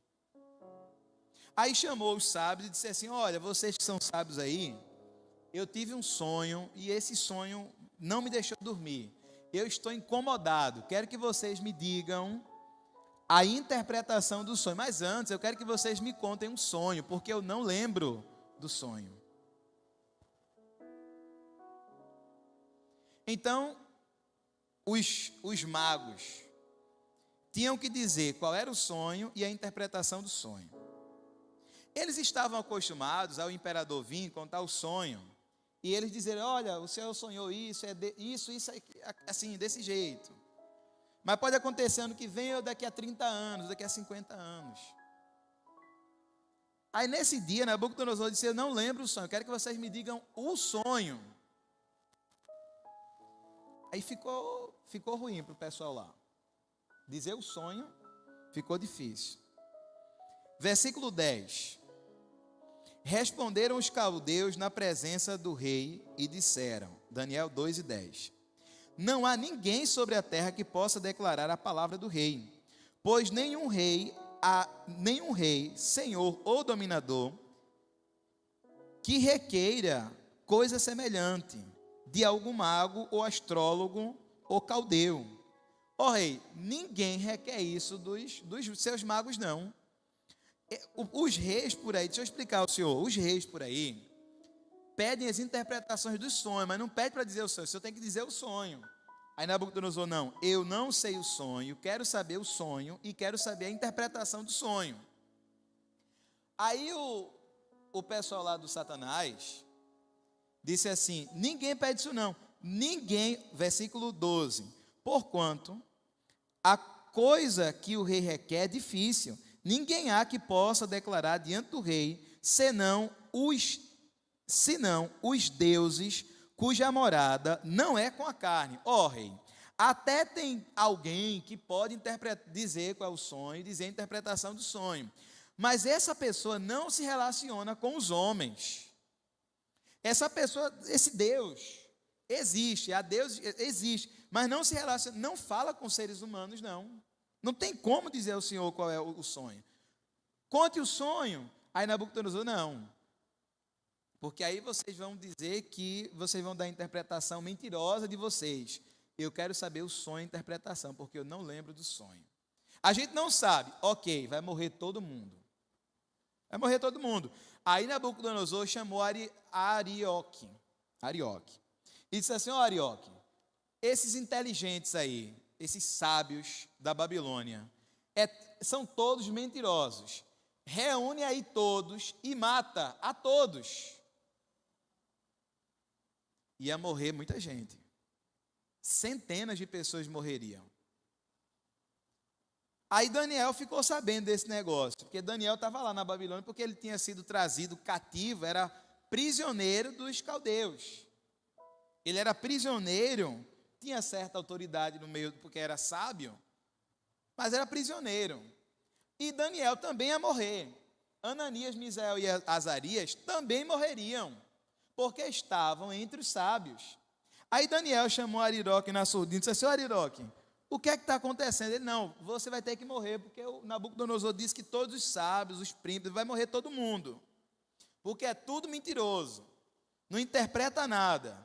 Aí chamou os sábios e disse assim: olha, vocês que são sábios aí, eu tive um sonho e esse sonho não me deixou dormir. Eu estou incomodado. Quero que vocês me digam a interpretação do sonho. Mas antes, eu quero que vocês me contem um sonho, porque eu não lembro do sonho. Então, os magos tinham que dizer qual era o sonho e a interpretação do sonho. Eles estavam acostumados ao imperador vir contar o sonho, e eles dizerem: olha, o senhor sonhou isso, isso, assim, desse jeito. Mas pode acontecer ano que vem, ou daqui a 30 anos, daqui a 50 anos. Aí nesse dia, Nabucodonosor disse: eu não lembro o sonho, eu quero que vocês me digam o sonho. Aí ficou ruim para o pessoal lá. Dizer o sonho ficou difícil. Versículo 10. Responderam os caldeus na presença do rei e disseram, Daniel 2:10, não há ninguém sobre a terra que possa declarar a palavra do rei, pois nenhum rei, senhor ou dominador, que requeira coisa semelhante de algum mago ou astrólogo ou caldeu. Ó rei, ninguém requer isso dos seus magos, não. Os reis por aí, deixa eu explicar ao senhor, os reis por aí pedem as interpretações dos sonhos, mas não pede para dizer o sonho, o senhor tem que dizer o sonho. Aí Nabucodonosor: não, eu não sei o sonho, quero saber o sonho e quero saber a interpretação do sonho. Aí o pessoal lá do Satanás disse assim: ninguém pede isso não, ninguém, versículo 12, porquanto a coisa que o rei requer é difícil, ninguém há que possa declarar diante do rei, senão os deuses cuja morada não é com a carne. Ó rei, até tem alguém que pode dizer qual é o sonho, dizer a interpretação do sonho, mas essa pessoa não se relaciona com os homens. Essa pessoa, esse Deus existe, a Deus existe, mas não se relaciona, não fala com seres humanos, não. Não tem como dizer ao Senhor qual é o sonho. Conte o sonho. Aí Nabucodonosor: não. Porque aí vocês vão dizer que vocês vão dar a interpretação mentirosa de vocês. Eu quero saber o sonho e a interpretação, porque eu não lembro do sonho. A gente não sabe. Ok, vai morrer todo mundo. Vai morrer todo mundo. Aí Nabucodonosor chamou Arioque. E disse assim: ó Arioque, esses inteligentes aí, esses sábios da Babilônia, são todos mentirosos. Reúne aí todos e mata a todos. Ia morrer muita gente. centenas de pessoas morreriam. Aí Daniel ficou sabendo desse negócio, porque Daniel estava lá na Babilônia, porque ele tinha sido trazido cativo, era prisioneiro dos caldeus. Ele era prisioneiro, tinha certa autoridade no meio, porque era sábio, mas era prisioneiro. E Daniel também ia morrer. Ananias, Misael e Azarias também morreriam, porque estavam entre os sábios. Aí Daniel chamou Ariroque na surdina e disse assim: Ariroque, o que é que está acontecendo? Ele: não, você vai ter que morrer, porque o Nabucodonosor disse que todos os sábios, os príncipes, vai morrer todo mundo, porque é tudo mentiroso, não interpreta nada.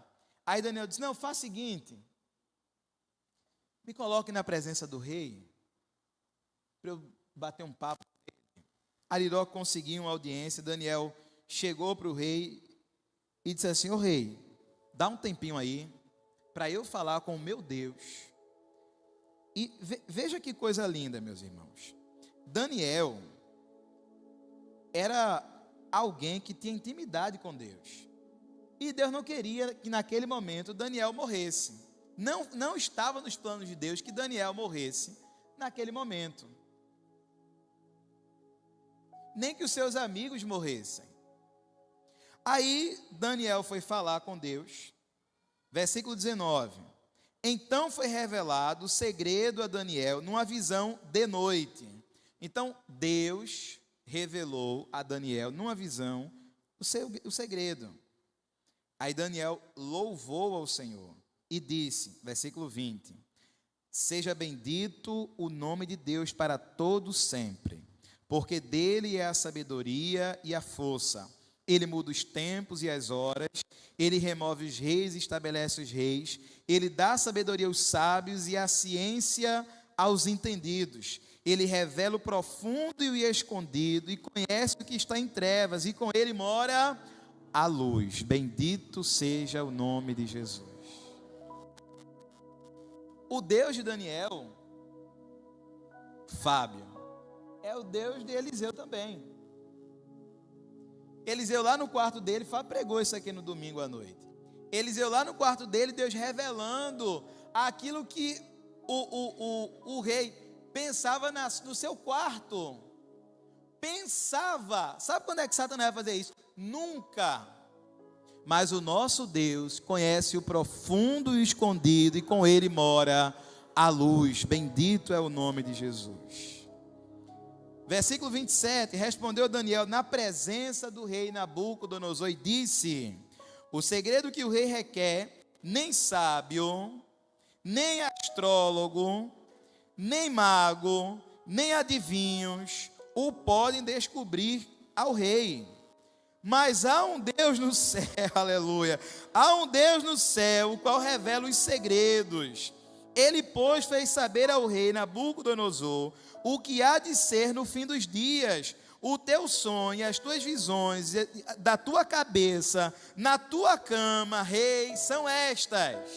Aí Daniel disse: não, faça o seguinte, me coloque na presença do rei, para eu bater um papo com ele. Ariroque conseguiu uma audiência. Daniel chegou para o rei e disse assim: ô rei, dá um tempinho aí, para eu falar com o meu Deus. E veja que coisa linda, meus irmãos. Daniel era alguém que tinha intimidade com Deus. E Deus não queria que naquele momento Daniel morresse. Não estava nos planos de Deus que Daniel morresse naquele momento. Nem que os seus amigos morressem. Aí Daniel foi falar com Deus. Versículo 19. Então foi revelado o segredo a Daniel numa visão de noite. Então Deus revelou a Daniel numa visão o segredo. Aí Daniel louvou ao Senhor e disse, versículo 20: seja bendito o nome de Deus para todo sempre, porque dele é a sabedoria e a força. Ele muda os tempos e as horas, ele remove os reis e estabelece os reis, ele dá sabedoria aos sábios e a ciência aos entendidos. Ele revela o profundo e o escondido, e conhece o que está em trevas, e com ele mora a luz. Bendito seja o nome de Jesus. O Deus de Daniel, Fábio, é o Deus de Eliseu também. Eliseu lá no quarto dele, Fábio pregou isso aqui no domingo à noite. Eliseu lá no quarto dele, Deus revelando aquilo que o rei pensava no seu quarto. Pensava, sabe quando é que Satanás vai fazer isso? Nunca. Mas o nosso Deus conhece o profundo e o escondido, e com ele mora a luz. Bendito é o nome de Jesus. Versículo 27, respondeu Daniel na presença do rei Nabucodonosor e disse: o segredo que o rei requer, nem sábio, nem astrólogo, nem mago, nem adivinhos o podem descobrir ao rei. Mas há um Deus no céu, aleluia, há um Deus no céu, o qual revela os segredos. Ele, pois, fez saber ao rei Nabucodonosor o que há de ser no fim dos dias. O teu sonho, as tuas visões da tua cabeça, na tua cama, rei, são estas.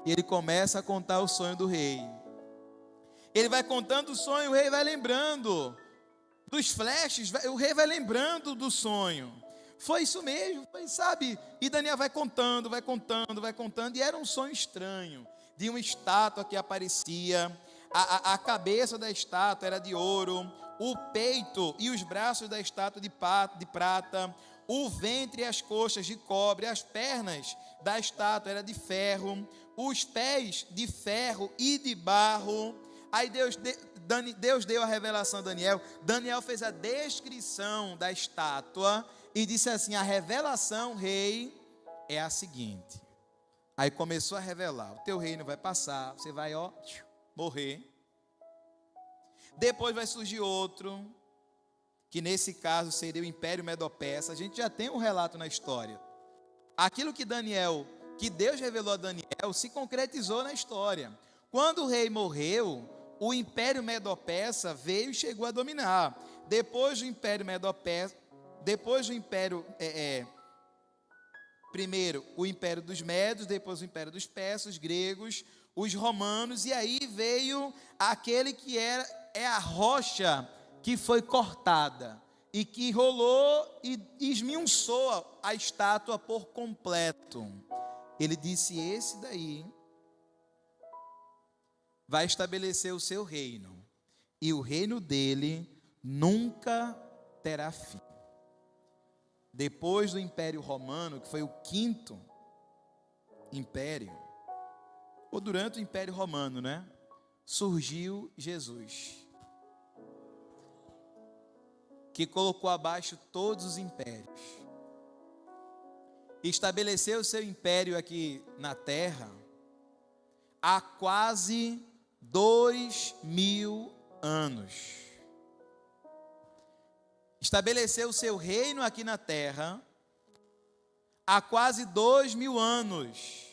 E ele começa a contar o sonho do rei. Ele vai contando o sonho, o rei vai lembrando dos flashes, o rei vai lembrando do sonho. Foi isso mesmo, foi, sabe? E Daniel vai contando, e era um sonho estranho, de uma estátua que aparecia. A cabeça da estátua era de ouro, o peito e os braços da estátua de prata, o ventre e as coxas de cobre, as pernas da estátua era de ferro, os pés de ferro e de barro. Aí Deus deu a revelação a Daniel. Daniel fez a descrição da estátua e disse assim: a revelação, rei, é a seguinte. Aí começou a revelar: o teu reino vai passar, você vai morrer. Depois vai surgir outro, que nesse caso seria o Império Medo-Persa. A gente já tem um relato na história. Aquilo que Deus revelou a Daniel, se concretizou na história. Quando o rei morreu, o Império Medo-Persa veio e chegou a dominar. Depois do Império Medo-Persa, primeiro o Império dos Medos, depois o Império dos Persas, os gregos, os romanos, e aí veio aquele que é a rocha que foi cortada e que rolou e esmiuçou a estátua por completo. Ele disse: esse daí vai estabelecer o seu reino, e o reino dele nunca terá fim. Depois do Império Romano, que foi o quinto império, ou durante o Império Romano, né? Surgiu Jesus, que colocou abaixo todos os impérios, e estabeleceu o seu império aqui na terra há quase 2000 anos. Estabeleceu o seu reino aqui na terra há quase 2000 anos.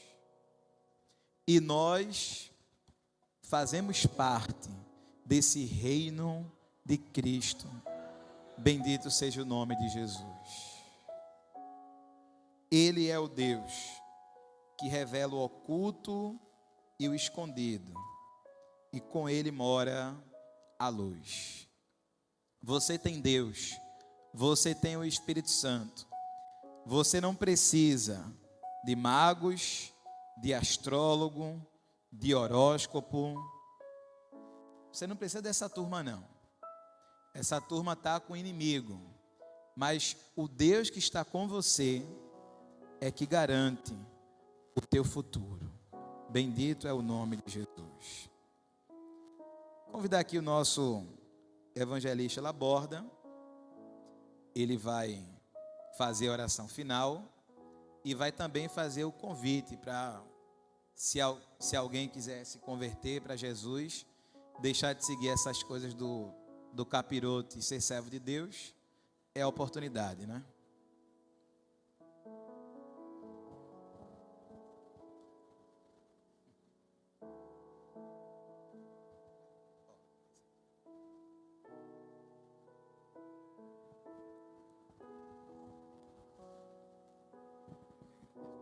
E nós fazemos parte desse reino de Cristo. Bendito seja o nome de Jesus. Ele é o Deus que revela o oculto e o escondido, e com ele mora a luz. Você tem Deus, você tem o Espírito Santo. Você não precisa de magos, de astrólogo, de horóscopo. Você não precisa dessa turma, não. Essa turma está com o inimigo. Mas o Deus que está com você é que garante o teu futuro. Bendito é o nome de Jesus. Vou convidar aqui o nosso evangelista Laborda. Ele vai fazer a oração final e vai também fazer o convite para, se alguém quiser se converter para Jesus, deixar de seguir essas coisas do capiroto e ser servo de Deus, é a oportunidade, né?